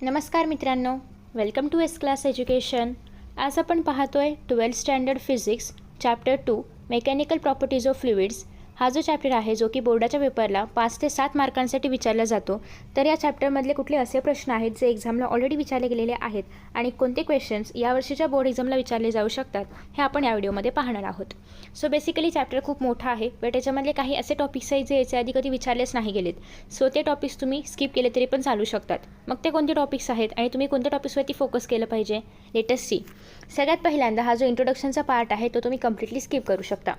नमस्कार मित्रांनो, welcome to S class education. आज आपण पाहतोय 12th standard physics chapter 2 mechanical properties of fluids. हा जो चॅप्टर आहे जो की बोर्डाच्या पेपरला 5 ते 7 मार्कांसाठी विचारला जातो. तर या चॅप्टरमधले कुठले असे प्रश्न आहेत जे एक्झामला ऑलरेडी विचारले गेलेले आहेत आणि कोणते क्वेश्चन्स यावर्षीच्या बोर्ड एक्झामला विचारले जाऊ शकतात हे आपण या व्हिडिओमध्ये पाहणार आहोत. सो बेसिकली चॅप्टर खूप मोठा आहे, बट याच्यामधले काही असे टॉपिक्स आहेत जे याच्या आधी कधी विचारलेच नाही गेलेत. सो ते टॉपिक्स तुम्ही स्किप केले तरी पण चालू शकतात. मग ते कोणते टॉपिक्स आहेत आणि तुम्ही कोणत्या टॉपिक्सवरती फोकस केलं पाहिजे, लेट अस सी. सगळ्यात पहिल्यांदा हा जो इंट्रोडक्शनचा पार्ट आहे तो तुम्ही कम्प्लिटली स्किप करू शकता.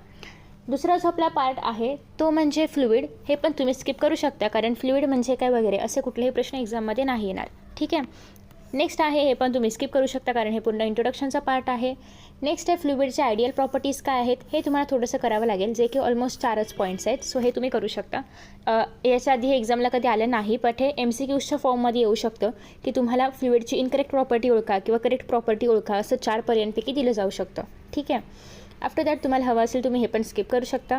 दुसरा जो आपला पार्ट आहे तो म्हणजे फ्लुइड. हे पण तुम्ही स्किप करू शकता, कारण फ्लुइड म्हणजे काय वगैरे असे कुठलेही प्रश्न एक्झाममध्ये नाही येणार. ठीक आहे. नेक्स्ट आहे हे पण तुम्ही स्किप करू शकता, कारण हे पूर्ण इंट्रोडक्शनचा पार्ट आहे. नेक्स्ट आहे फ्लुइडच्या आयडियल प्रॉपर्टीज काय आहेत हे तुम्हाला थोडंसं करावं लागेल, जे की ऑलमोस्ट 4च पॉईंट्स आहेत. सो हे तुम्ही करू शकता. याच्या आधी हे एक्झामला कधी आलं नाही, बट हे MCQच्या फॉर्ममध्ये येऊ शकतं की तुम्हाला फ्लुइडची इनकरेक्ट प्रॉपर्टी ओळखा किंवा करेक्ट प्रॉपर्टी ओळखा, असं 4 पर्यंतपैकी दिलं जाऊ शकतं. ठीक आहे. आफ्टर दॅट तुम्हाला हवं असेल तुम्ही हे पण स्किप करू शकता.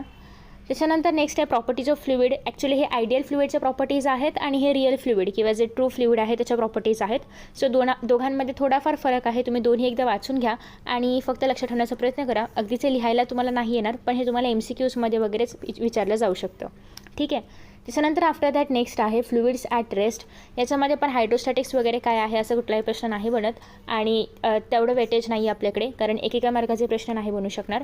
त्याच्यानंतर नेक्स्ट आहे प्रॉपर्टीज ऑफ फ्लुइड. ॲक्च्युली हे आयडियल फ्लुइडच्या प्रॉपर्टीज आहेत आणि हे रिअल फ्लुइड किंवा जे ट्रू फ्लुइड आहे त्याच्या प्रॉपर्टीज आहेत. सो दोघांमध्ये थोडाफार फरक आहे. तुम्ही दोन्ही एकदा वाचून घ्या आणि फक्त लक्षात ठेवण्याचा प्रयत्न करा. अगदीचे लिहायला तुम्हाला नाही येणार, पण हे तुम्हाला MCQमध्ये वगैरेच विचारलं जाऊ शकतं. ठीक आहे. त्याच्यानंतर आफ्टर दॅट नेक्स्ट आहे फ्लुइड्स ॲट रेस्ट. याच्यामध्ये पण हायड्रोस्टॅटिक्स वगैरे काय आहे असं कुठलाही प्रश्न नाही बनत आणि तेवढं वेटेज नाही आहे आपल्याकडे, कारण एकेका मार्काचे प्रश्न नाही बनू शकणार.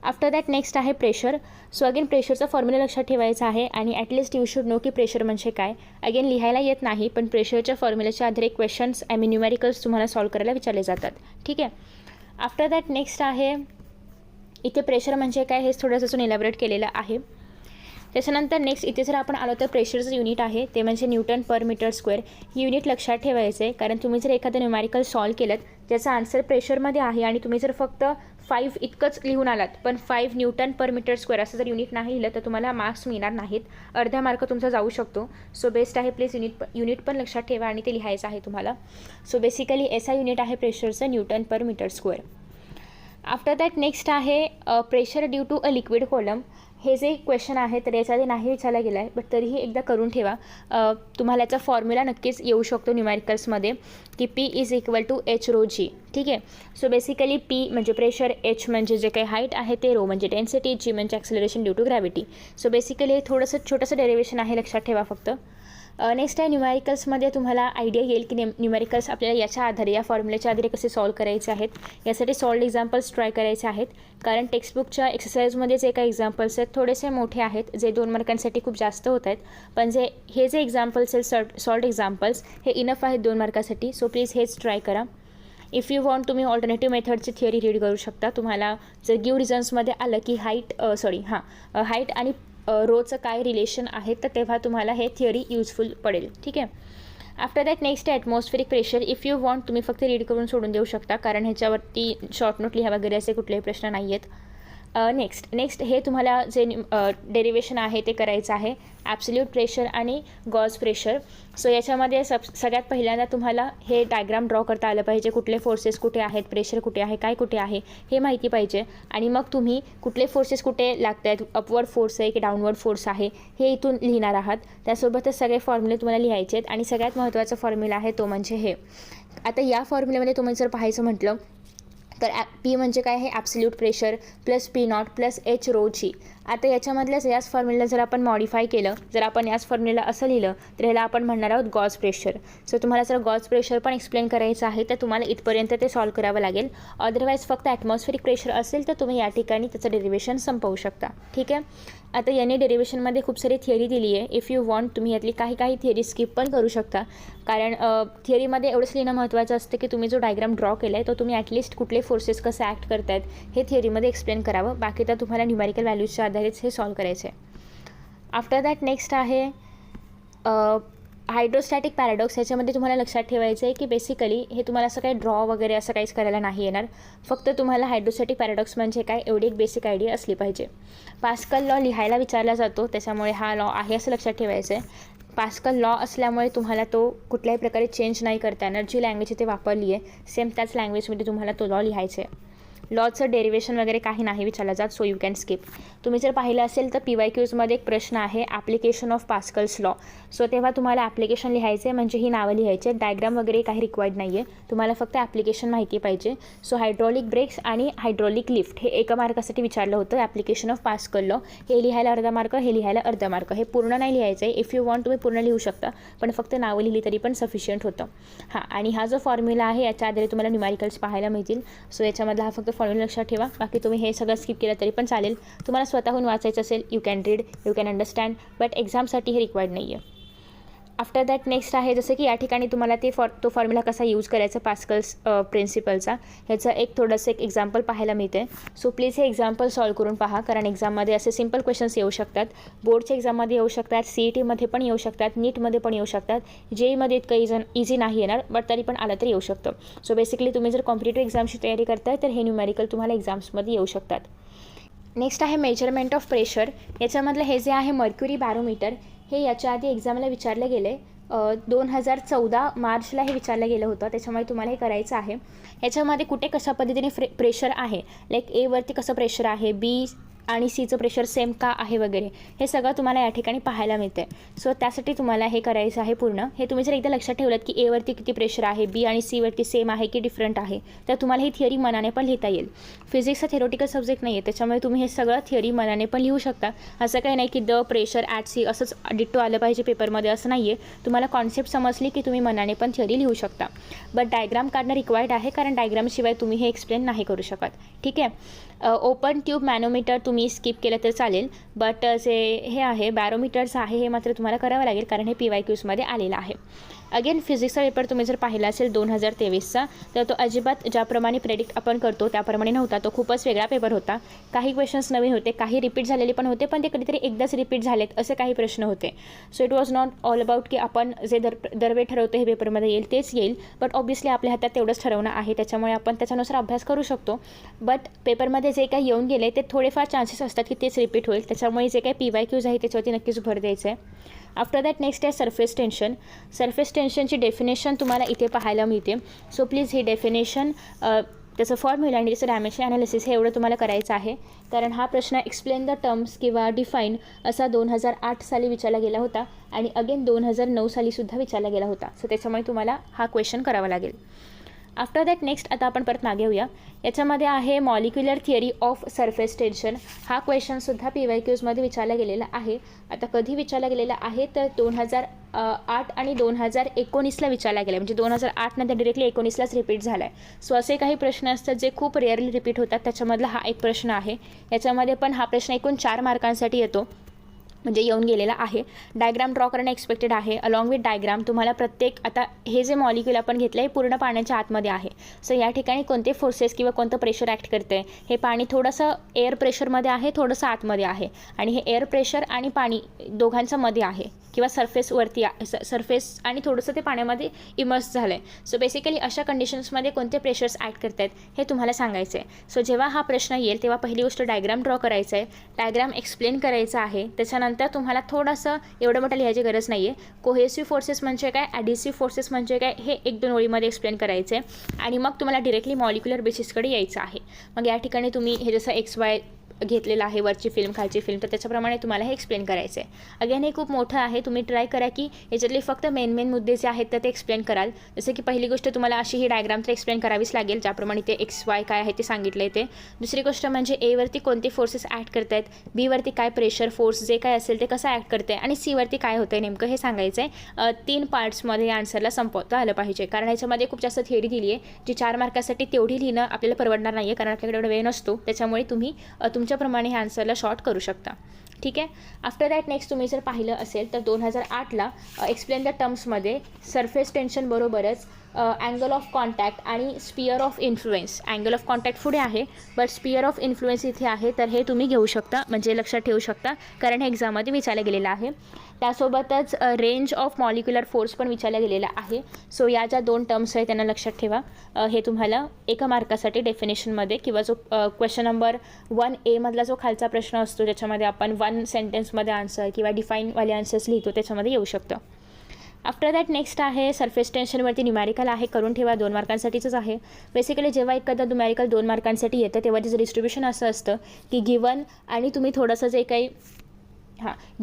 आफ्टर दॅट नेक्स्ट आहे प्रेशर. सो अगेन प्रेशरचा फॉर्म्युला लक्षात ठेवायचा आहे आणि ॲटलिस्ट यू शुड नो की प्रेशर म्हणजे काय. अगेन लिहायला येत नाही, पण प्रेशरच्या फॉर्म्युल्याच्या आधारे क्वेश्चन्स न्यूमेरिकल्स तुम्हाला सॉल्व करायला विचारले जातात. ठीक आहे. आफ्टर दॅट नेक्स्ट आहे इथे प्रेशर म्हणजे काय हे थोडंसं अजून इलॅबोरेट केलेलं आहे. त्याच्यानंतर नेक्स्ट इथे जर आपण आलो तर प्रेशरचं युनिट आहे ते म्हणजे न्यूटन पर मीटर स्क्वेअर. ही युनिट लक्षात ठेवायचं आहे, कारण तुम्ही जर एखादं न्यूमॅरिकल सॉल्व केलं ज्याचा आन्सर प्रेशरमध्ये आहे आणि तुम्ही जर फक्त 5 इतकंच लिहून आलात, पण 5 न्यूटन पर मीटर स्क्वेअर असं जर युनिट नाही लिहिलं तर तुम्हाला मार्क्स मिळणार नाहीत. अर्धा मार्क तुमचा जाऊ शकतो. सो बेस्ट आहे प्लीज युनिट पण लक्षात ठेवा आणि ते लिहायचं आहे तुम्हाला. सो बेसिकली SI युनिट आहे प्रेशरचं, newton per metre square. After that next आहे pressure due to a liquid column. हे जे क्वेश्चन आहे तर याच्याआधी नाही विचारला गेला आहे, बट तरीही एकदा करून ठेवा. तुम्हाला याचा फॉर्म्युला नक्कीच येऊ शकतो न्यूमॅरिकल्समध्ये की P is equal to H ρg. ठीक आहे. सो बेसिकली P म्हणजे प्रेशर, H म्हणजे जे काही हाईट आहे ते, रो म्हणजे डेन्सिटी, G म्हणजे acceleration due to gravity. So basically हे थोडंसं छोटंसं डेरिवेशन आहे, लक्षात ठेवा फक्त. नेक्स्ट आहे न्यूमॅरिकल्समध्ये तुम्हाला आयडिया येईल की न्यूमॅरिकल्स आपल्याला याच्या आधारे, या फॉर्म्युल्याच्या आधारे कसे सॉल्व करायचे आहेत. यासाठी सॉल्व एक्झाम्पल्स ट्राय करायचे आहेत, कारण टेक्स्टबुकच्या एक्सरसाइजमध्ये जे काही एक्झाम्पल्स आहेत थोडेसे मोठे आहेत, जे 2 मार्कांसाठी खूप जास्त होत आहेत. पण हे जे एक्झाम्पल्स आहेत सॉल्ड एक्झाम्पल्स हे इनफ आहेत 2 मार्कासाठी. सो प्लीज हेच ट्राय करा. इफ यू वॉन्ट तुम्ही ऑल्टरनेटिव्ह मेथडची थिअरी रीड करू शकता. तुम्हाला जर गिव्ह रिझन्समध्ये आलं की हाईट आणि रोचं काय रिलेशन आहे, तर तेव्हा तुम्हाला हे थिअरी युजफुल पडेल. ठीक आहे. आफ्टर दॅट नेक्स्ट आहे atmospheric pressure. If you want तुम्ही फक्त रीड करून सोडून देऊ शकता, कारण ह्याच्यावरती शॉर्ट नोट लिहा वगैरे असे कुठलेही प्रश्न नाही आहेत. नेक्स्ट हे तुम्हाला जे डेरिवेशन आहे ते करायचं आहे, ॲब्सोल्यूट प्रेशर आणि गॉज प्रेशर. सो याच्यामध्ये सगळ्यात पहिल्यांदा तुम्हाला हे डायग्राम ड्रॉ करता आलं पाहिजे. कुठले फोर्सेस कुठे आहेत, प्रेशर कुठे आहे, काय कुठे आहे हे माहिती पाहिजे. आणि मग तुम्ही कुठले फोर्सेस कुठे लागत आहेत, अपवर्ड फोर्स आहे की डाऊनवर्ड फोर्स आहे हे इथून लिहिणार आहात. त्यासोबतच सगळे फॉर्म्युले तुम्हाला लिहायचे आहेत आणि सगळ्यात महत्त्वाचा फॉर्म्युला आहे तो म्हणजे हे. आता या फॉर्म्युल्यामध्ये तुम्ही जर पाहायचं म्हटलं तर P म्हणजे काय, हे absolute pressure plus P0 plus H ρg. आता याच्यामधल्याच याच फॉर्म्युला जर आपण मॉडिफाय केलं, जर आपण याच फॉर्म्युला असं लिहिलं तर ह्याला आपण म्हणणार आहोत गॉज प्रेशर. सो तुम्हाला जर गॉज प्रेशर पण एक्सप्लेन करायचं आहे तर तुम्हाला इथपर्यंत ते सॉल्व करावं लागेल. अदरवाईज फक्त ॲटमॉस्फेरिक प्रेशर असेल तर तुम्ही या ठिकाणी त्याचं डेरिवेशन संपवू शकता. ठीक आहे. आता याने डेरिवेशनमध्ये खूप सारी थिअरी दिली आहे. इफ यू वॉन्ट तुम्ही यातली काही थिअरी स्किप पण करू शकता, कारण थिअरीमध्ये एवढंच लिहिणं महत्त्वाचं असतं की तुम्ही जो डायग्राम ड्रॉ केला आहे तो तुम्ही ॲटलिस्ट कुठले फोर्सेस कसे ॲक्ट करत आहेत हे थिअरीमध्ये एक्सप्लेन करावं. बाकी तर तुम्हाला न्यूमॅरिकल व्हॅल्यूजच्या आधारेच हे सॉल्व करायचं आहे. आफ्टर दॅट नेक्स्ट आहे हायड्रोस्टॅटिक पॅराडॉक्स. याच्यामध्ये तुम्हाला लक्षात ठेवायचं आहे की बेसिकली हे तुम्हाला असं काही ड्रॉ वगैरे असं काहीच करायला नाही येणार. फक्त तुम्हाला हायड्रोस्टॅटिक पॅराडॉक्स म्हणजे काय एवढी एक बेसिक आयडिया असली पाहिजे. पास्कल लॉ लिहायला विचारला जातो, त्याच्यामुळे हा लॉ आहे असं लक्षात ठेवायचं आहे. पास्कल लॉ असल्यामुळे तुम्हाला तो कुठल्याही प्रकारे चेंज नाही करता येणार. जी लँग्वेज इथे वापरली आहे सेम त्याच लँग्वेजमध्ये तुम्हाला तो लॉ लिहायचा आहे. लॉचं डेरिवेशन वगैरे काही नाही विचारलं जात, सो यू कॅन स्किप. तुम्ही जर पाहिलं असेल तर PYQमध्ये एक प्रश्न आहे application of Pascal's law. So तेव्हा तुम्हाला ॲप्लिकेशन लिहायचं आहे, म्हणजे ही नावं लिहायची आहेत. डायग्राम वगैरे काही रिक्वायर्ड नाही आहे, तुम्हाला फक्त ॲप्लिकेशन माहिती पाहिजे. सो हायड्रॉलिक ब्रेक्स आणि हायड्रॉलिक लिफ्ट हे एका मार्कासाठी विचारलं होतं. ॲप्लिकेशन ऑफ पास्कल लॉ हे लिहायला अर्धा मार्क, हे लिहायला अर्धा मार्क. हे पूर्ण नाही लिहायचं आहे. इफ यू वॉन्ट तुम्ही पूर्ण लिहू शकता, पण फक्त नावं लिहिली तरी पण सफिशियंट होतं. हां, आणि हा जो फॉर्म्युला आहे याच्या आधारे तुम्हाला न्यूमॅरिकल्स पाहायला मिळतील. सो याच्यामधला हा फक्त फॉर्म्युला लक्षात ठेवा. बाकी तुम्ही हे सगळं स्किप केलं तरी पण चालेल. तुम्हाला स्वतःहून वाचायचं असेल, you can read, you can understand, but एक्झामसाठी हे रिक्वायर्ड नाही आहे. आफ्टर दॅट नेक्स्ट आहे, जसं की या ठिकाणी तुम्हाला तो फॉर्म्युला कसा यूज करायचा पास्कल्स प्रिन्सिपलचा, ह्याचं एक थोडंसं एक एक्झाम्पल पाहायला मिळते. सो प्लीज हे एक्झाम्पल सॉल्व करून पहा, कारण एक्झाममध्ये असे सिम्पल क्वेश्चन्स येऊ शकतात. बोर्डच्या एक्झाममध्ये येऊ शकतात, CETमध्ये पण येऊ शकतात, नीटमध्ये पण येऊ शकतात. JEEमध्ये इतकं इझी नाही येणार, बट तरी पण आलं तरी येऊ शकतं. सो बेसिकली तुम्ही जर कॉम्पिटेटिव्ह एक्झामची तयारी करताय तर हे न्यूमॅरिकल तुम्हाला एक्झाम्समध्ये येऊ शकतात. नेक्स्ट आहे मेजरमेंट ऑफ प्रेशर. याच्यामधलं हे जे आहे मर्क्युरी बॅरोमीटर, हे याच्या आधी एक्झामला विचारलं गेलं आहे. 2014 मार्चला हे विचारलं गेलं होतं, त्याच्यामुळे तुम्हाला हे करायचं आहे. याच्यामध्ये कुठे कशा पद्धतीने प्रेशर आहे, लाईक Aवरती कसं प्रेशर आहे, B आणि Cचं प्रेशर सेम का आहे वगैरे, हे सगळं तुम्हाला या ठिकाणी पाहायला मिळते. सो त्यासाठी तुम्हाला हे करायचं आहे पूर्ण. हे तुम्ही जर एकदा लक्षात ठेवलं की Aवरती किती प्रेशर आहे, B आणि Cवरती सेम आहे की डिफरंट आहे, तर तुम्हाला ही थिअरी मनाने पण लिहिता येईल. फिजिक्स हा थेरोटिकल सब्जेक्ट नाही आहे, त्याच्यामुळे तुम्ही हे सगळं थिअरी मनाने पण लिहू शकता. असं काही नाही की द प्रेशर ॲट सी असंच डिट्टो आलं पाहिजे पेपरमध्ये, असं नाही आहे. तुम्हाला कॉन्सेप्ट समजली की तुम्ही मनाने पण थिअरी लिहू शकता. बट डायग्राम काढणं रिक्वायर्ड आहे, कारण डायग्रामशिवाय तुम्ही हे एक्सप्लेन नाही करू शकत. ठीक आहे. ओपन ट्यूब मॅनोमीटर तुम्ही स्किप केलं तर चालेल, बट जे हे आहे बॅरोमीटर्स आहे हे मात्र तुम्हाला करावं लागेल, कारण हे PYQमध्ये आलेलं आहे. अगेन फिजिक्सचा पेपर तुम्ही जर पाहिला असेल 2023चा, तर तो अजिबात ज्याप्रमाणे प्रेडिक्ट आपण करतो त्याप्रमाणे नव्हता. तो खूपच वेगळा पेपर होता. काही क्वेश्चन्स नवीन होते, काही रिपीट झालेले पण होते, पण ते कधीतरी एकदाच रिपीट झालेत असे काही प्रश्न होते. So it was not all about की आपण जे दरवेळी ठरवतो हे पेपरमध्ये येईल तेच येईल, बट ऑब्व्हियसली आपल्या हातात तेवढंच ठरवणं आहे, त्याच्यामुळे आपण त्याच्यानुसार अभ्यास करू शकतो. बट पेपरमध्ये जे काही येऊन गेले ते थोडेफार चान्सेस असतात की तेच रिपीट होईल, त्याच्यामुळे जे काही PYQs आहे त्याच्यावरती नक्कीच भर द्यायचं आहे. आफ्टर दॅट नेक्स्ट आहे सरफेस टेन्शन. सरफेस टेन्शनची डेफिनेशन तुम्हाला इथे पाहायला मिळते. सो प्लीज ही डेफिनेशन, त्याचं फॉर्म्युला आणि त्याचं डायमेन्शन ॲनालिसिस हे एवढं तुम्हाला करायचं आहे, कारण हा प्रश्न एक्सप्लेन द टर्म्स किंवा डिफाईन असा 2008 साली विचारला गेला होता, आणि अगेन 2009 सालीसुद्धा विचारला गेला होता. सो त्याच्यामुळे तुम्हाला हा क्वेश्चन करावा लागेल. आफ्टर दॅट नेक्स्ट आता आपण परत मागे येऊया. याच्यामध्ये आहे molecular theory of surface tension. हा क्वेश्चनसुद्धा PYQमध्ये विचारला गेलेला आहे. आता कधी विचारला गेलेला आहे तर 2008 आणि 2019ला विचारला गेला, म्हणजे 2008 नंतर डिरेक्टली 19लाच रिपीट झाला आहे. सो असे काही प्रश्न असतात जे खूप रेअरली रिपीट होतात, त्याच्यामधला हा एक प्रश्न आहे. याच्यामध्ये पण हा प्रश्न एकूण 4 मार्कांसाठी येतो, म्हणजे येऊन गेलेला आहे. डायग्राम ड्रॉ करणं एक्सपेक्टेड आहे. अलॉंग विथ डायग्राम तुम्हाला प्रत्येक, आता हे जे मॉलिक्यूल आपण घेतलं आहे पूर्ण पाण्याच्या आतमध्ये आहे. सो या ठिकाणी कोणते फोर्सेस किंवा कोणतं प्रेशर ॲक्ट करतं आहे, हे पाणी थोडंसं एअर प्रेशरमध्ये आहे, थोडंसं आतमध्ये आहे, आणि हे एअर प्रेशर आणि पाणी दोघांचं मध्ये आहे, किंवा सरफेसवरती सरफेस आणि थोडंसं ते पाण्यामध्ये इमर्स झालं आहे. सो बेसिकली अशा कंडिशन्समध्ये कोणते प्रेशर्स ॲक्ट करत आहेत हे तुम्हाला सांगायचं आहे. सो जेव्हा हा प्रश्न येईल तेव्हा पहिली गोष्ट डायग्राम ड्रॉ करायचा आहे, डायग्राम एक्सप्लेन करायचा आहे. त्याच्यानंतर तुम्हाला थोडंसं, एवढं मोठं लिहायची गरज नाही आहे, कोहेसिव्ह फोर्सेस म्हणजे काय, ॲडिसिव्ह फोर्सेस म्हणजे काय, हे 1-2 ओळीमध्ये एक्सप्लेन करायचं आहे, आणि मग तुम्हाला डिरेक्टली मॉलिक्युलर बेसिसकडे यायचं आहे. मग या ठिकाणी तुम्ही हे जसं XY घेतलेलं आहे, वरची फिल्म खालची फिल्म, तर त्याच्याप्रमाणे तुम्हाला हे एक्सप्लेन करायचं आहे. अगेन हे खूप मोठं आहे, तुम्ही ट्राय करा की याच्यातले फक्त मेन मुद्दे जे आहेत तर ते एक्सप्लेन कराल. जसं की पहिली गोष्ट तुम्हाला अशी ही डायग्राम तर एक्सप्लेन करावीच लागेल, ज्याप्रमाणे ते XY काय आहे ते सांगितलं आहे ते. दुसरी गोष्ट म्हणजे Aवरती कोणते फोर्सेस ॲक्ट करत आहेत, Bवरती काय प्रेशर फोर्स जे काय असेल ते कसं ॲक्ट करते, आणि Cवरती काय होतं आहे नेमकं हे सांगायचं आहे. 3 पार्ट्समध्ये आन्सरला संपवता आलं पाहिजे, कारण ह्याच्यामध्ये खूप जास्त थिअरी दिली आहे, जी 4 मार्कासाठी तेवढी लिहिणं आपल्याला परवडणार नाही आहे, कारण आपल्याकडे एवढा वेळ नसतो. त्याच्यामुळे तुम्ही तुमच्याप्रमाणे हे आन्सरला शॉर्ट करू शकता. ठीक आहे. आफ्टर दॅट नेक्स्ट तुम्ही जर पाहिलं असेल तर 2008ला एक्सप्लेन द टर्म्समध्ये सरफेस टेन्शन बरोबरच अँगल ऑफ कॉन्टॅक्ट आणि sphere of influence, angle of contact पुढे आहे बट स्पियर ऑफ इन्फ्लुएन्स इथे आहे, तर हे तुम्ही घेऊ शकता, म्हणजे लक्षात ठेवू शकता, कारण हे एक्झाममध्ये विचारलं गेलेलं आहे. त्यासोबतच रेंज ऑफ मॉलिक्युलर फोर्स पण विचारला गेलेला आहे. सो या ज्या 2 टर्म्स आहेत त्यांना लक्षात ठेवा. हे तुम्हाला एका मार्कासाठी डेफिनेशनमध्ये, किंवा जो क्वेश्चन नंबर 1A मधला जो खालचा प्रश्न असतो ज्याच्यामध्ये आपण 1 सेंटेन्समध्ये आन्सर किंवा डिफाईनवाले आन्सर्स लिहितो त्याच्यामध्ये येऊ शकतं. आफ्टर दॅट नेक्स्ट आहे सरफेस टेन्शनवरती न्यूमॅरिकल आहे, करून ठेवा, 2 मार्कांसाठीच आहे. बेसिकली जेव्हा एखादं न्यूमॅरिकल 2 मार्कांसाठी येतं तेव्हा त्याचं डिस्ट्रीब्युशन असं असतं की गिवन आणि तुम्ही थोडंसं जे काही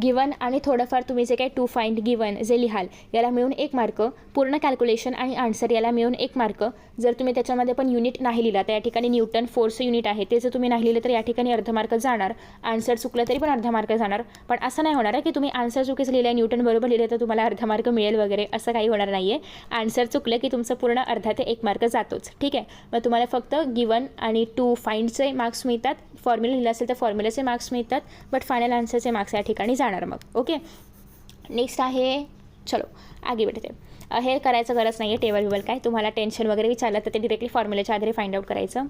गिवन आणि थोडंफार तुम्ही जे काही टू फाइंड गिवन जे लिहाल याला मिळून 1 मार्क, पूर्ण कॅल्क्युलेशन आणि आन्सर याला मिळून 1 मार्क. जर तुम्ही त्याच्यामध्ये पण युनिट नाही लिहिला तर या ठिकाणी न्यूटन फोर्स युनिट आहे ते जर तुम्ही नाही लिहिलं तर या ठिकाणी अर्धा मार्क जाणार. आन्सर चुकलं तरी पण अर्धा मार्क जाणार. पण असं नाही होणार आहे की तुम्ही आन्सर चुकीचं लिहिलं आहे, न्यूटन बरोबर लिहिलं तर तुम्हाला अर्धा मार्क मिळेल वगैरे, असं काही होणार नाही आहे. आन्सर चुकलं की तुमचं पूर्ण अर्धा ते 1 मार्क जातोच. ठीक आहे, मग तुम्हाला फक्त गिवन आणि टू फाइंडचे मार्क्स मिळतात, फॉर्म्युला लिहिलं असेल तर फॉर्म्युलाचे मार्क्स मिळतात, बट फायनल आन्सरचे मार्क्स या ठिकाणी जाणार मग. ओके, नेक्स्ट आहे, चलो आगे बढ़ते. हे करायचं गरज नाही आहे टेबल काय, तुम्हाला टेन्शन वगैरे विचारलं तर ते डिरेक्टली फॉर्म्युल्याच्या आधारे फाइंड आउट करायचं.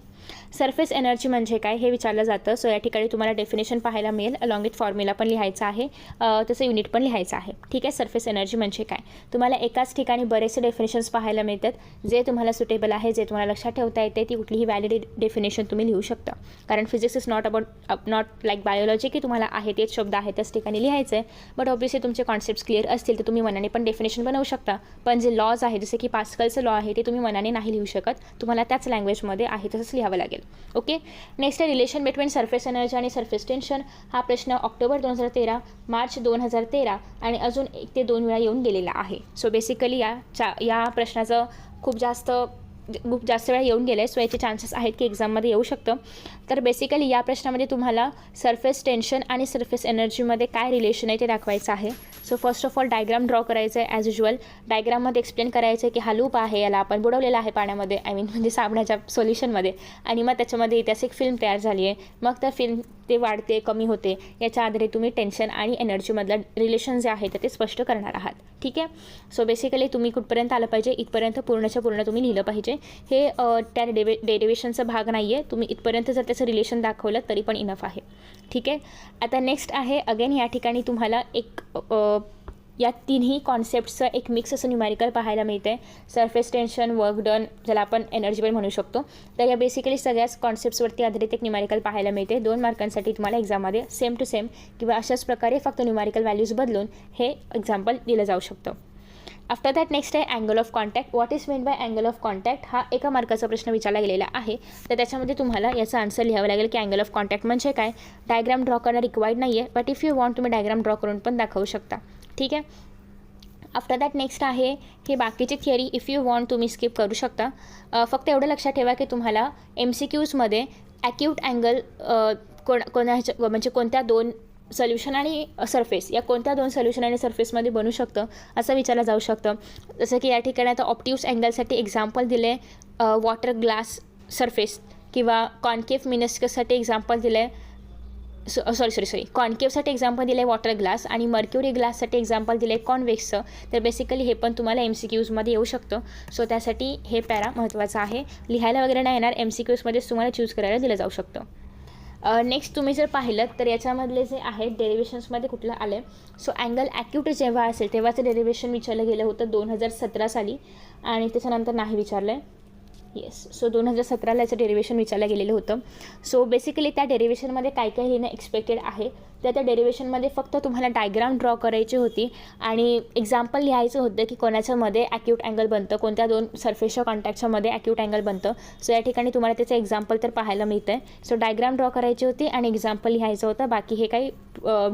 सरफेस एनर्जी म्हणजे काय हे विचारलं जातं. सो या ठिकाणी तुम्हाला डेफिनेशन पाहायला मिळेल, अलॉंग विथ फॉर्म्युला पण लिहायचं आहे, तसं युनिट पण लिहायचं आहे. ठीक आहे, सरफेस एनर्जी म्हणजे काय, तुम्हाला एकाच ठिकाणी बरेचसे डेफिनेशन्स पाहायला मिळतात. जे तुम्हाला सुटेबल आहे, जे तुम्हाला लक्षात ठेवता येते, ती कुठलीही व्हॅलिड डेफिनेशन तुम्ही लिहू शकता. कारण physics is not like biology की तुम्हाला आहे तेच शब्द आहे त्याच ठिकाणी लिहायचं आहे. बट ऑब्वियसली तुमचे कॉन्सेप्ट्स क्लिअर असतील तर तुम्ही मनाने पण डेफिनेशन बनवू शकता. पण जे लॉज आहे जसे की पास्कलचं लॉ आहे ते तुम्ही मनाने नाही लिहू शकत, तुम्हाला त्याच लँग्वेजमध्ये आहे तसंच लिहावं लागेल. ओके, नेक्स्ट आहे रिलेशन बिटवीन सरफेस एनर्जी आणि सरफेस टेन्शन. हा प्रश्न ऑक्टोबर 2013, मार्च 2013 आणि अजून 1 ते 2 वेळा येऊन गेलेला आहे. सो बेसिकली या प्रश्नाचं खूप जास्त वेळा येऊन गेलं आहे. सो याचे चान्सेस आहेत की एक्झाममध्ये येऊ शकतं. तर बेसिकली या प्रश्नामध्ये तुम्हाला सरफेस टेन्शन आणि सरफेस एनर्जीमध्ये काय रिलेशन आहे ते दाखवायचं आहे. So first of all diagram draw करायचं आहे. ॲज युजल डायग्राममध्ये एक्सप्लेन करायचं आहे की हा लूप आहे, याला आपण बुडवलेला आहे पाण्यामध्ये, म्हणजे साबणाच्या सोल्युशनमध्ये, आणि मग त्याच्यामध्ये ऐतिहासिक फिल्म तयार झाली आहे. मग त्या फिल्म ते वाढते कमी होते याच्या आधारे तुम्ही टेन्शन आणि एनर्जीमधलं रिलेशन जे आहे ते स्पष्ट करणार आहात. ठीक आहे, सो बेसिकली तुम्ही कुठपर्यंत आलं पाहिजे, इथपर्यंत पूर्णच्या पूर्ण तुम्ही लिहिलं पाहिजे. हे त्या डेरिवेशनचा भाग नाही आहे, तुम्ही इथपर्यंत जर त्याचं रिलेशन दाखवलं तरी पण इनफ आहे. ठीक आहे, आता नेक्स्ट आहे अगेन या ठिकाणी तुम्हाला या तिन्ही कॉन्सेप्टचं एक मिक्स असं न्यूमॅरिकल पाहायला मिळते. सरफेस टेन्शन, वर्क डन, ज्याला आपण एनर्जी पण म्हणू शकतो. तर या बेसिकली सगळ्याच कॉन्सेप्ट्सवरती आधारित एक न्यूमॅरिकल पाहायला मिळते. 2 मार्कांसाठी तुम्हाला एक्झाममध्ये सेम टू सेम किंवा अशाच प्रकारे फक्त न्यूमॅरिकल व्हॅल्यूज बदलून हे एक्झाम्पल दिलं जाऊ शकतं. आफ्टर दॅट नेक्स्ट आहे angle of contact. What is meant by angle of contact, हा एका मार्काचा प्रश्न विचारला गेलेला आहे. तर त्याच्यामध्ये तुम्हाला याचा आन्सर लिहावं लागेल की अँगल ऑफ कॉन्टॅक्ट म्हणजे काय. डायग्राम ड्रॉ करणं रिक्वायर्ड नाही आहे, बट इफ यू वॉन्ट तुम्ही डायग्राम ड्रॉ करून पण दाखवू शकता. ठीक आहे, आफ्टर दॅट नेक्स्ट आहे हे बाकीची थिअरी इफ यू वॉन्ट तुम्ही स्किप करू शकता. फक्त एवढं लक्षात ठेवा की तुम्हाला MCQजमध्ये ॲक्यूट अँगल म्हणजे कोणत्या 2 सोल्युशन आणि सरफेस, या कोणत्या 2 सोल्युशन आणि सरफेसमध्ये बनू शकतं असं विचारलं जाऊ शकतं. जसं की या ठिकाणी आता ऑप्टिव्स अँगलसाठी एक्झाम्पल दिले वॉटर ग्लास सरफेस, किंवा कॉन्केव्ह मिनिस्कससाठी एक्झाम्पल दिलं आहे कॉन्केव्हसाठी एक्झाम्पल दिलं आहे वॉटर ग्लास, आणि मर्क्युरी ग्लाससाठी एक्झाम्पल दिलं आहे कॉन्वेक्सचं. तर बेसिकली हे पण तुम्हाला MCQजमध्ये येऊ शकतं. सो त्यासाठी हे पॅरा महत्त्वाचं आहे. लिहायला वगैरे नाही येणार, MCQजमध्येच तुम्हाला चूज करायला दिलं जाऊ शकतं. नेक्स्ट तुम्ही जर पाहिलं तर याच्यामधले जे आहेत डेरिवेशन्समध्ये कुठलं आलं आहे. सो अँगल ॲक्यूट जेव्हा असेल तेव्हाचं डेरिवेशन विचारलं गेलं होतं 2017 साली, आणि त्याच्यानंतर नाही विचारलं आहे. येस, सो 2017ला याचं डेरिवेशन विचारलं गेलेलं होतं. सो बेसिकली त्या डेरिवेशनमध्ये काय काय लिहिणं एक्सपेक्टेड आहे. त्या डेरिवेशनमध्ये फक्त तुम्हाला डायग्राम ड्रॉ करायची होती आणि एक्झाम्पल लिहायचं होतं की कोणाच्यामध्ये ॲक्यूट अँगल बनतं, कोणत्या 2 सरफेसच्या कॉन्टॅक्टच्यामध्ये ॲक्यूट अँगल बनतं. सो या ठिकाणी तुम्हाला त्याचं एक्झाम्पल तर पाहायला मिळतं आहे. सो डायग्राम ड्रॉ करायची होती आणि एक्झाम्पल लिहायचं होतं, बाकी हे काही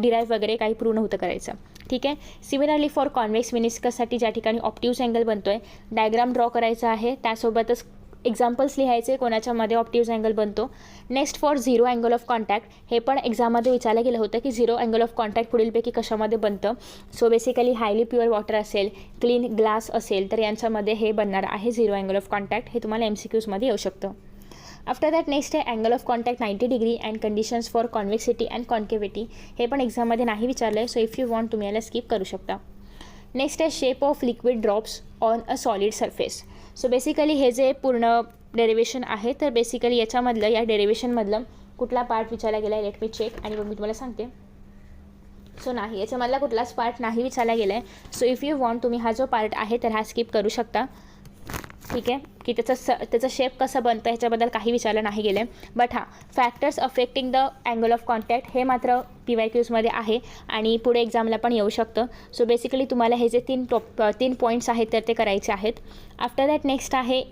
डिराईव्ह वगैरे काही पूर्ण होतं करायचं. ठीक आहे, सिमिलरली फॉर कॉन्वेक्स मिनिस्कससाठी ज्या ठिकाणी ऑप्टिव्स अँगल बनतो आहे, डायग्राम ड्रॉ करायचा आहे, त्यासोबतच एक्झाम्पल्स लिहायचे कोणाच्यामध्ये ऑप्टिव्स अँगल बनतो. Next for zero angle of contact, हे पण एक्झाममध्ये विचारलं गेलं होतं की झिरो अँगल ऑफ कॉन्टॅक्ट पुढीलपैकी कशामध्ये बनतं. So basically highly pure water असेल, क्लीन ग्लास असेल तर यांच्यामध्ये हे बनणार आहे झिरो अँगल ऑफ कॉन्टॅक्ट. हे तुम्हाला MCQजमध्ये येऊ शकतं. आफ्टर दॅट नेक्स्ट आहे angle of contact 90 degree and conditions for convexity and concavity. हे पण एक्झाममध्ये नाही विचारलं आहे. सो इफ यू वॉन्ट तुम्ही याला स्किप करू शकता. नेक्स्ट आहे shape of liquid drops on a solid surface. So basically हे जे पूर्ण डेरिवेशन आहे, तर बेसिकली याच्यामधलं या डेरिवेशनमधलं कुठला पार्ट विचारला गेला आहे, लेट मी चेक आणि मग मी तुम्हाला सांगते. सो नाही, याच्यामधला कुठलाच पार्ट नाही विचारला गेला आहे. सो इफ यू वॉन्ट तुम्ही हा जो पार्ट आहे तर हा स्किप करू शकता. ठीक आहे, की त्याचं शेप कसं बनतं ह्याच्याबद्दल काही विचारलं नाही गेलं आहे. बट हां, factors affecting the angle of contact हे मात्र PYQमध्ये आहे आणि पुढे एक्झामला पण येऊ शकतं. सो बेसिकली तुम्हाला हे जे 3 पॉईंट्स आहेत तर ते करायचे आहेत. आफ्टर दॅट नेक्स्ट आहे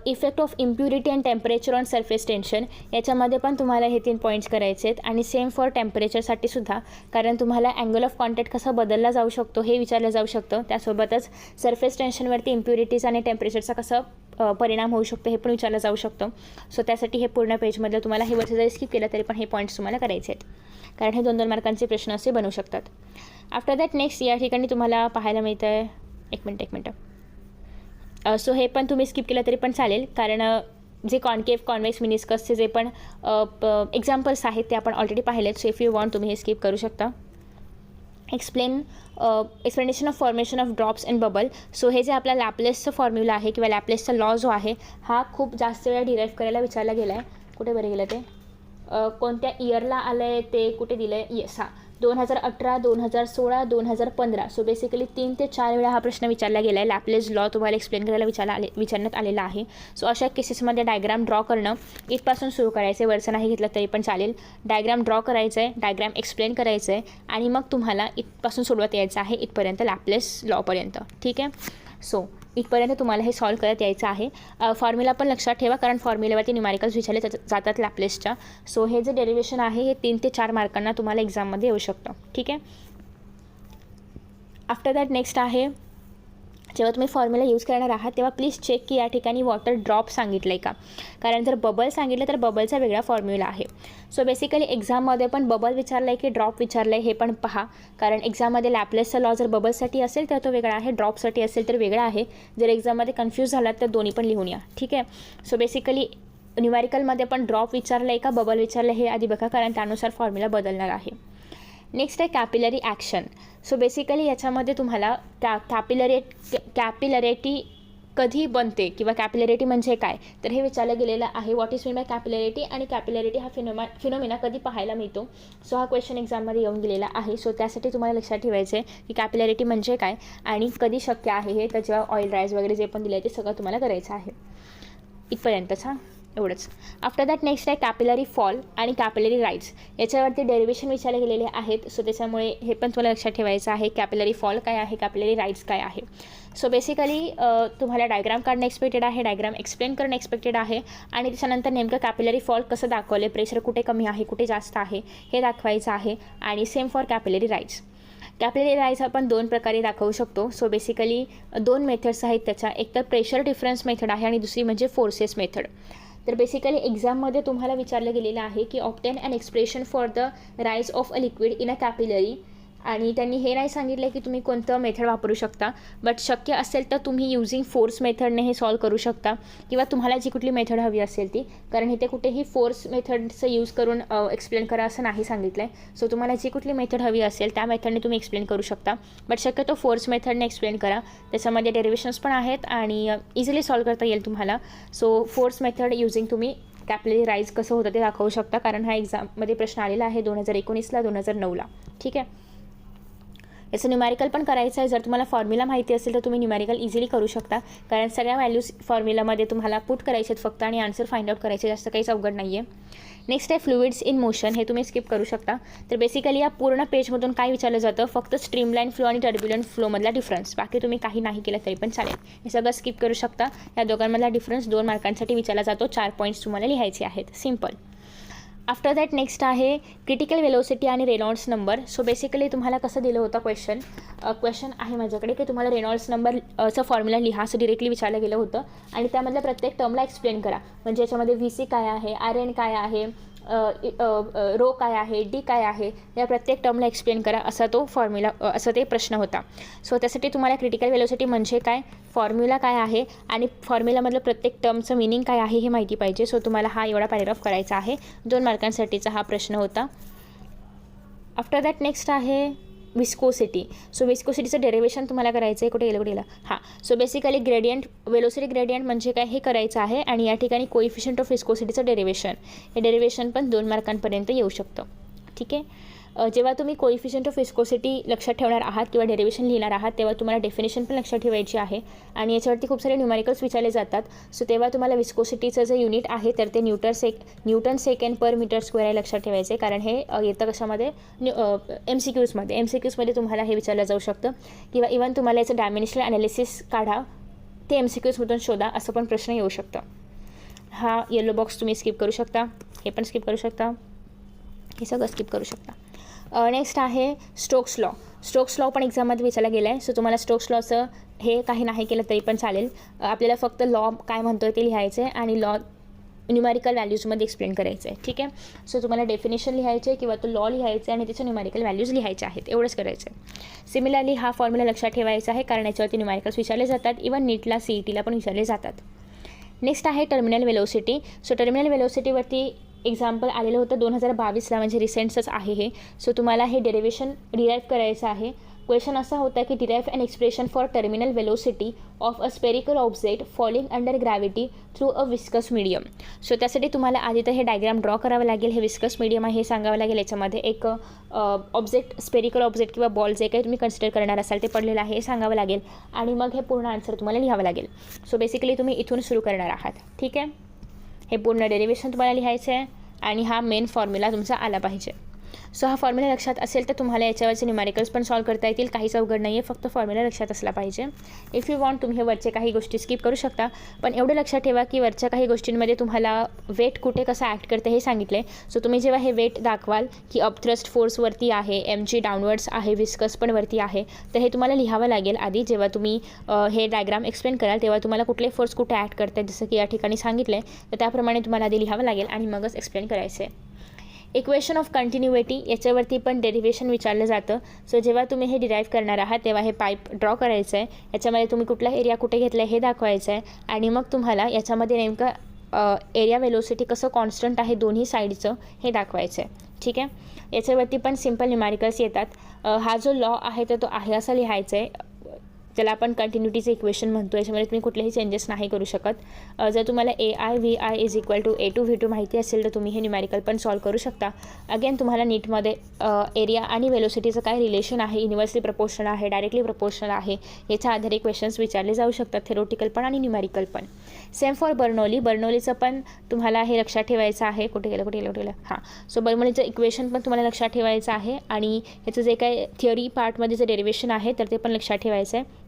effect of impurity and temperature on surface tension. याच्यामध्ये पण तुम्हाला हे 3 पॉईंट्स करायचे आहेत आणि सेम फॉर टेम्परेचरसाठी सुद्धा, कारण तुम्हाला अँगल ऑफ कॉन्टॅक्ट कसा बदलला जाऊ शकतो हे विचारलं जाऊ शकतं. त्यासोबतच सरफेस टेन्शनवरती इम्प्युरिटीज आणि टेम्परेचरचा कसं परिणाम होऊ शकतो हे पण विचारलं जाऊ शकतं. सो त्यासाठी हे पूर्ण पेजमधलं तुम्हाला हे वर्ष जरी स्किप केलं तरी पण हे पॉईंट्स तुम्हाला करायचे आहेत, कारण हे 2-2 मार्कांचे प्रश्न असे बनू शकतात. आफ्टर दॅट नेक्स्ट या ठिकाणी तुम्हाला पाहायला मिळतं आहे, एक मिनटं सो हे पण तुम्ही स्किप केलं तरी पण चालेल, कारण जे कॉन्केव्ह कॉन्वेक्स मिनिस्कसचे जे पण एक्झाम्पल्स आहेत ते आपण ऑलरेडी पाहिलेत. सो इफ यू वॉन्ट तुम्ही हे स्किप करू शकता. Explanation of formation of drops and bubble. So हे जे आपला लॅपलेसचं फॉर्म्युला आहे किंवा लॅपलेसचा लॉ जो आहे हा खूप जास्त वेळा डिराईव्ह करायला विचारला गेला आहे. कुठे बरं गेलं ते, कोणत्या इयरला आलं आहे ते कुठे दिलं आहे, येस हां 2018, 2016, 2015. सो बेसिकली 3 ते 4 वेळा हा प्रश्न विचारला गेला आहे. लॅपलेस लॉ तुम्हाला एक्सप्लेन करायला विचारण्यात आलेला आहे. सो अशा केसेसमध्ये डायग्राम ड्रॉ करणं इथपासून सुरू करायचं आहे, वरचं नाही घेतलं तरी पण चालेल. डायग्राम ड्रॉ करायचं आहे, डायग्राम एक्सप्लेन करायचं आहे आणि मग तुम्हाला इथपासून सोडवत यायचं आहे इथपर्यंत लॅपलेस लॉपर्यंत. ठीक आहे, सो इथपर्यंत तुम्हाला हे सॉल्व करत यायचं आहे. फॉर्म्युला पण लक्षात ठेवा, कारण फॉर्म्युल्यावरती न्यूमॅरिकल्स विचारले जातात लॅपलेसच्या. सो हे जे डेरिव्हेशन आहे हे 3 ते 4 मार्कांना तुम्हाला एक्झाममध्ये येऊ शकतं. ठीक आहे, आफ्टर दॅट नेक्स्ट आहे, जेव्हा तुम्ही फॉर्म्युला यूज करणार आहात तेव्हा प्लीज चेक की या ठिकाणी वॉटर ड्रॉप सांगितलं आहे का, कारण जर बबल सांगितलं तर बबलचा वेगळा फॉर्म्युला आहे. सो बेसिकली एक्झाममध्ये पण बबल विचारलं आहे की ड्रॉप विचारलं आहे हे पण पहा, कारण एक्झाममध्ये लॅपलेसचा लॉ जर बबलसाठी असेल तर तो वेगळा आहे, ड्रॉपसाठी असेल तर वेगळा आहे. जर एक्झाममध्ये कन्फ्यूज झालात तर दोन्ही पण लिहून या. ठीक आहे, सो बेसिकली न्यूमॅरिकलमध्ये पण ड्रॉप विचारलं आहे का बबल विचारलं हे आधी बघा, कारण त्यानुसार फॉर्म्युला बदलणार आहे. नेक्स्ट आहे कॅपिलरी ॲक्शन. सो बेसिकली याच्यामध्ये तुम्हाला कॅपिलरिटी कधी बनते किंवा कॅपिलरिटी म्हणजे काय तर हे विचारलं गेलेलं आहे. व्हॉट इज मीन बाय कॅपिलरिटी आणि कॅपिलरिटी हा फिनोमिना कधी पाहायला मिळतो. सो हा क्वेश्चन एक्झाममध्ये येऊन गेलेला आहे. सो त्यासाठी तुम्हाला लक्षात ठेवायचं आहे की कॅपिलरिटी म्हणजे काय आणि कधी शक्य आहे हे, तर जेव्हा ऑइल राईज वगैरे जे पण दिलं आहे ते सगळं तुम्हाला करायचं आहे. इथपर्यंतच हां, एवढंच. आफ्टर दॅट नेक्स्ट आहे कॅपिलरी फॉल आणि कॅपिलरी राईज. याच्यावरती डेरिव्हेशन विचारले गेलेले आहेत. सो त्याच्यामुळे हे पण तुम्हाला लक्षात ठेवायचं आहे. कॅपिलरी फॉल काय आहे, कॅपिलरी राईज काय आहे. सो बेसिकली तुम्हाला डायग्राम काढणं एक्सपेक्टेड आहे, डायग्राम एक्सप्लेन करणं एक्सपेक्टेड आहे आणि त्याच्यानंतर नेमकं कॅपिलरी फॉल कसं दाखवले, प्रेशर कुठे कमी आहे कुठे जास्त आहे हे दाखवायचं आहे. आणि same for capillary rise. Capillary rise आपण 2 प्रकारे दाखवू शकतो. सो बेसिकली 2 मेथड्स आहेत त्याच्या, एक तर प्रेशर डिफरन्स मेथड आहे आणि दुसरी म्हणजे फोर्सेस मेथड. तर बेसिकली एक्झाममध्ये तुम्हाला विचारलं गेलेलं आहे की obtain an expression for the rise of a liquid in a capillary, आणि त्यांनी हे नाही सांगितलं की तुम्ही कोणतं मेथड वापरू शकता, बट शक्य असेल तर तुम्ही युजिंग फोर्स मेथडने हे सॉल्व करू शकता किंवा तुम्हाला जी कुठली मेथड हवी असेल ती, कारण इथे कुठेही फोर्स मेथडचं यूज करून एक्सप्लेन करा असं नाही सांगितलं आहे. सो तुम्हाला जी कुठली मेथड हवी असेल त्या मेथडने तुम्ही एक्सप्लेन करू शकता, बट शक्यतो फोर्स मेथडने एक्सप्लेन करा. त्याच्यामध्ये डेरिव्हेशन्स पण आहेत आणि इझिली सॉल्व करता येईल तुम्हाला. सो फोर्स मेथड युजिंग तुम्ही कॅपिलरी राईज कसं होतं ते दाखवू शकता, कारण हा एक्झाममध्ये प्रश्न आलेला आहे 2019ला 2009ला. ठीक आहे, याचं न्यूमॅरिकल पण करायचं आहे. जर तुम्हाला फॉर्म्युला माहिती असेल तर तुम्ही न्यूमॅरिकल इझिली करू शकता, कारण सगळ्या व्हॅल्यूज फॉर्म्युलामध्ये तुम्हाला पुट करायचे आहेत फक्त आणि आन्सर फाइंड आउट करायचे, जास्त काहीच अवघड नाही आहे. नेक्स्ट आहे फ्लुइड्स इन मोशन. हे तुम्ही स्किप करू शकता. तर बेसिकली या पूर्ण पेजमधून काय विचारलं जातं, फक्त स्ट्रीमलाईन फ्लो आणि टर्ब्युलंट फ्लोमधला डिफरन्स, बाकी तुम्ही काही नाही केलं तरी पण चालेल. हे सगळं स्किप करू शकता. या दोघांमधला डिफरन्स 2 मार्कांसाठी विचारला जातो. 4 पॉईंट्स तुम्हाला लिहायचे आहेत, सिम्पल. आफ्टर दॅट नेक्स्ट आहे क्रिटिकल वेलोसिटी आणि रेनॉल्ड्स नंबर. सो बेसिकली तुम्हाला कसं दिलं होतं क्वेश्चन आहे माझ्याकडे की तुम्हाला रेनॉल्ड्स नंबरचं फॉर्म्युला लिहा असं डिरेक्टली विचारलं गेलं होतं आणि त्यामधल्या प्रत्येक टर्मला एक्सप्लेन करा. म्हणजे याच्यामध्ये VC काय आहे, RN काय आहे, रो काय आहे, डी काय आहे, या प्रत्येक टर्मला एक्सप्लेन करा असा तो फॉर्म्युला, असं ते प्रश्न होता. सो त्यासाठी तुम्हाला क्रिटिकल वेलोसिटी म्हणजे काय, फॉर्म्युला काय आहे आणि फॉर्म्युलामधलं प्रत्येक टर्मचं मिनिंग काय आहे हे माहिती पाहिजे. सो तुम्हाला हा एवढा पॅरेग्राफ करायचा आहे. 2 मार्कांसाठीचा हा प्रश्न होता. आफ्टर दॅट नेक्स्ट आहे विस्कोसिटी. सो विस्कोसिटीचं डेरिव्हेशन तुम्हाला करायचं आहे. कुठे गेलं हां. So basically gradient, velocity gradient म्हणजे काय हे करायचं आहे आणि या ठिकाणी कोइफिशियंट ऑफ विस्कोसिटीचं डेरिव्हेशन, हे डेरिव्हेशन पण 2 मार्कांपर्यंत येऊ शकतं. ठीक आहे, जेव्हा तुम्ही कोइफिशियंट ऑफ विस्कोसिटी लक्षात ठेवणार आहात किंवा डेरिव्हेशन लिहिणार आहात तेव्हा तुम्हाला डेफिनेशन पण लक्षात ठेवायची आहे आणि याच्यावरती खूप सारे न्यूमरिकल्स विचारले जातात. सो तेव्हा तुम्हाला विस्कोसिटीचं जे युनिट आहे तर ते न्यूटन सेकंड पर मीटर स्क्वेअर आहे लक्षात ठेवायचे, कारण हे येतं कशामध्ये MCQsमध्ये तुम्हाला हे विचारलं जाऊ शकतं किंवा इव्हन तुम्हाला याचं डायमेन्शनल ॲनालिसिस काढा ते MCQsमधून शोधा असं पण प्रश्न येऊ शकतं. हा येलो बॉक्स तुम्ही स्किप करू शकता, हे पण स्किप करू शकता, हे सगळं स्किप करू शकता. नेक्स्ट आहे स्टोक्स लॉ. स्टोक्स लॉ पण एक्झाममध्ये विचारला गेला आहे. सो तुम्हाला स्टोक्स लॉचं हे काही नाही केलं तरी पण चालेल. आपल्याला फक्त लॉ काय म्हणतोय ते लिहायचं आहे आणि लॉ न्यूमरिकल व्हॅल्यूजमध्ये एक्सप्लेन करायचं आहे. ठीक आहे. सो तुम्हाला डेफिनेशन लिहायचे आहे किंवा तो लॉ लिहायचा आहे आणि त्याचे न्यूमरिकल व्हॅल्यूज लिहायचे आहेत, एवढंच करायचं आहे. सिमिलरली हा फॉर्म्युला लक्षात ठेवायचा आहे कारण याच्यावरती न्यूमरिकल्स विचारले जातात, इव्हन नीटला CETला पण विचारले जातात. नेक्स्ट आहे टर्मिनल वेलोसिटी. सो टर्मिनल वेलोसिटीवरती एक्झाम्पल आलेलं होतं 2022ला, म्हणजे रिसेंटच आहे हे. सो तुम्हाला हे डेरिव्हेशन डिराईव्ह करायचं आहे. क्वेश्चन असा होता की derive an expression for terminal velocity of a spherical object falling under gravity through a viscous medium. So त्यासाठी तुम्हाला आधी तर हे डायग्राम ड्रॉ करावं लागेल. हे विस्कस मीडियम आहे हे सांगावं लागेल. याच्यामध्ये एक ऑब्जेक्ट, स्पेरिकल ऑब्जेक्ट किंवा बॉल जे काही तुम्ही कन्सिडर करणार असाल ते पडलेलं आहे हे सांगावं लागेल आणि मग हे पूर्ण आन्सर तुम्हाला लिहावं लागेल. सो बेसिकली तुम्ही इथून सुरू करणार आहात. ठीक आहे. हे पूर्ण डेरिव्हेशन तुम्हाला लिहायचं आहे आणि हा मेन फॉर्म्युला तुमचा आला पाहिजे. सो हा फॉर्म्युला लक्षात असेल तर तुम्हाला याच्यावरचे न्यूमरिकल्स पण सॉल्व करता येतील. काहीच अवघड नाही आहे, फक्त फॉर्म्युला लक्षात असला पाहिजे. इफ यू वॉन्ट तुम्ही हे वरचे काही गोष्टी स्किप करू शकता, पण एवढं लक्षात ठेवा की वरच्या काही गोष्टींमध्ये तुम्हाला वेट कुठे कसं ॲक्ट करते हे सांगितले. सो तुम्ही जेव्हा हे वेट दाखवाल की अपथ्रस्ट फोर्स वरती आहे, mg डाऊनवर्ड्स आहे, विस्कस पण वरती आहे, तर हे तुम्हाला लिहावं लागेल आधी. जेव्हा तुम्ही हे डायग्राम एक्सप्लेन कराल तेव्हा तुम्हाला कुठले फोर्स कुठे ॲक्ट करते जसं की या ठिकाणी सांगितलं आहे, तर त्याप्रमाणे तुम्हाला आधी लिहावं लागेल आणि मगच एक्सप्लेन करायचं आहे. इक्वेशन ऑफ कंटिन्युइटी याच्यावरती पण डेरिव्हेशन विचारलं जातं. सो जेव्हा तुम्ही हे डिराईव्ह करणार आहात तेव्हा हे पाईप ड्रॉ करायचं आहे. याच्यामध्ये तुम्ही कुठला एरिया कुठे घेतला आहे हे दाखवायचं आहे आणि मग तुम्हाला याच्यामध्ये नेमकं एरिया वेलोसिटी कसं कॉन्स्टंट आहे दोन्ही साईडचं हे दाखवायचं आहे. ठीक आहे. याच्यावरती पण सिम्पल न्यूमरिकल्स येतात. हा जो लॉ आहे तर तो आहे असं लिहायचं आहे, त्याला आपण कंटिन्युटीचं इक्वेशन म्हणतो. याच्यामध्ये तुम्ही कुठलेही चेंजेस नाही करू शकत. जर तुम्हाला AI = A2 V2 माहिती असेल तर तुम्ही हे न्यूमरिकल पण सॉल्व करू शकता. अगेन तुम्हाला नीटमध्ये एरिया आणि वेलोसिटीचं काय रिलेशन आहे, युनिव्हर्सली प्रपोर्शनल आहे, डायरेक्टली प्रपोर्शनल आहे, याच्या आधारे क्वेश्चन्स विचारले जाऊ शकतात, थेरोटिकल पण आणि न्यूमरिकल पण. सेम फॉर बर्नौलीचं पण तुम्हाला हे लक्षात ठेवायचं आहे. कुठे गेलं हां. सो बर्नौलीचं इक्वेशन पण तुम्हाला लक्षात ठेवायचं आहे आणि याचं जे काही थिअरी पार्टमध्ये जे डेरिव्हेशन आहे तर ते पण लक्षात ठेवायचं आहे.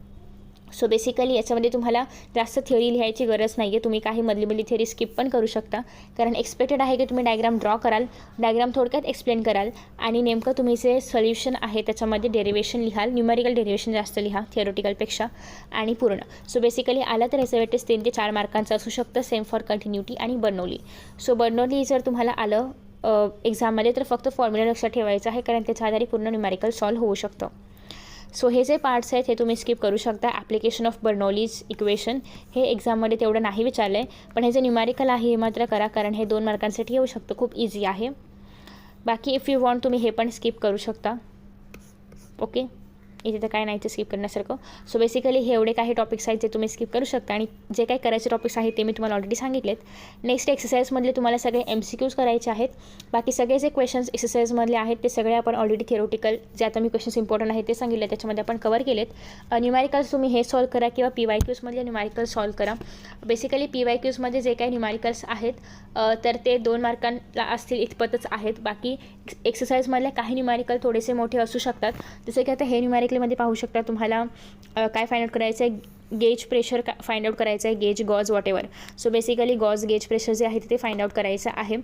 सो बेसिकली याच्यामध्ये तुम्हाला जास्त थिअरी लिहायची गरज नाही आहे. तुम्ही काही मधली थिअरी स्किप पण करू शकता, कारण एक्सपेक्टेड आहे की तुम्ही डायग्राम ड्रॉ कराल, डायग्राम थोडक्यात एक्सप्लेन कराल आणि नेमकं तुम्ही जे सोल्युशन आहे त्याच्यामध्ये डेरिव्हेशन लिहाल. न्यूमरिकल डेरिव्हेशन जास्त लिहा थिअरोटिकलपेक्षा आणि पूर्ण. सो बेसिकली आलं तर याचं वेटेज 3 ते 4 मार्कांचं असू शकतं. सेम फॉर कंटिन्युटी आणि बर्नौली. सो बर्नौली जर तुम्हाला आलं एक्झाममध्ये तर फक्त फॉर्म्युला लक्षात ठेवायचा आहे, कारण त्याच्या आधारे पूर्ण न्यूमरिकल सॉल्व होऊ शकतं. सो हे जे पार्ट्स आहेत हे तुम्ही स्किप करू शकता. ॲप्लिकेशन ऑफ बर्नौलीज इक्वेशन हे एक्झाममध्ये तेवढं नाही विचारलं आहे, पण हे जे न्यूमरिकल आहे हे मात्र करा, कारण हे 2 मार्कांसाठी येऊ शकतं. खूप इझी आहे. बाकी इफ यू वॉन्ट तुम्ही हे पण स्किप करू शकता. ओके. इथे तर काय नाही ते स्किप करण्यासारखं. सो बेसिकली हे एवढे काही टॉपिक्स आहेत जे तुम्ही स्किप करू शकता आणि जे काही करायचे टॉपिक्स आहेत ते मी तुम्हाला ऑलरेडी सांगितलेत. नेक्स्ट एक्सरसाइजमधले तुम्हाला सगळे MCQs करायचे आहेत. बाकी सगळे जे क्वेश्चन्स एक्सरसाइजमधले आहेत ते सगळे आपण ऑलरेडी थिअरोटिकल जे आता मी क्वेश्चन्स इम्पॉर्टंट आहेत ते सांगितले त्याच्यामध्ये आपण कवर केलेत. न्यूमरिकल्स तुम्ही हे सॉल्व करा किंवा PYQsमधले न्यूमरिकल्स सॉल्व करा. बेसिकली PYQsमध्ये जे काही न्यूमरिकल्स आहेत तर ते 2 मार्कांना असतील इतपतच आहेत. बाकी एक्सरसाइजमधले काही न्यूमरिकल थोडेसे मोठे असू शकतात. जसे की आता हे न्यूमरिकलमध्ये पाहू शकता तुम्हाला काय फाइंड आउट करायचं आहे, गेज प्रेशर फाइंड आउट करायचं आहे, gauge gauge whatever. So basically gauge gauge pressure जे आहे ते फाइंड आउट करायचं आहे.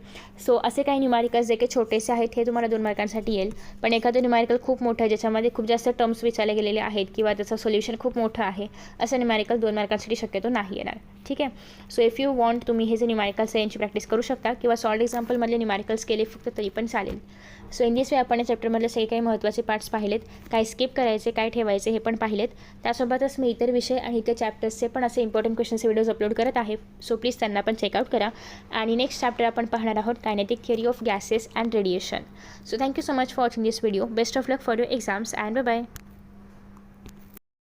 सो असे काही न्यूमरिकल्स जे काही छोटेसे आहेत हे तुम्हाला 2 मार्कांसाठी येईल. पण एखादं न्यूमरिकल खूप मोठं आहे ज्याच्यामध्ये खूप जास्त टर्म्स विचारले गेलेले आहेत किंवा त्याचं सोल्युशन खूप मोठं आहे असं न्यूमरिकल 2 मार्कांसाठी शक्यतो नाही येणार. ठीक आहे. सो इफ यू वॉन्ट तुम्ही हे जे न्यूमरिकल्स आहे यांची प्रॅक्टिस करू शकता किंवा सॉल्ड एक्झाम्पलमधले न्यूमरिकल्स केले फक्त तरी पण चालेल. सो इन दिस वे आपण या चॅप्टरमधले सगळे काही महत्त्वाचे पार्ट्स पाहिलेत, काय स्किप करायचे काय ठेवायचे हे पण पाहिलेत. त्यासोबतच मी इतर विषय आणि इतर चॅप्टर्सचे पण असे इम्पॉर्टंट क्वेश्चन्सचे व्हिडिओज अपलोड करत आहे. सो प्लीज त्यांना पण चेकआउट करा. आणि नेक्स्ट चॅप्टर आपण पाहणार आहोत kinetic theory of gases and radiation. So thank you so much for watching this video. Best of luck for your exams and bye bye.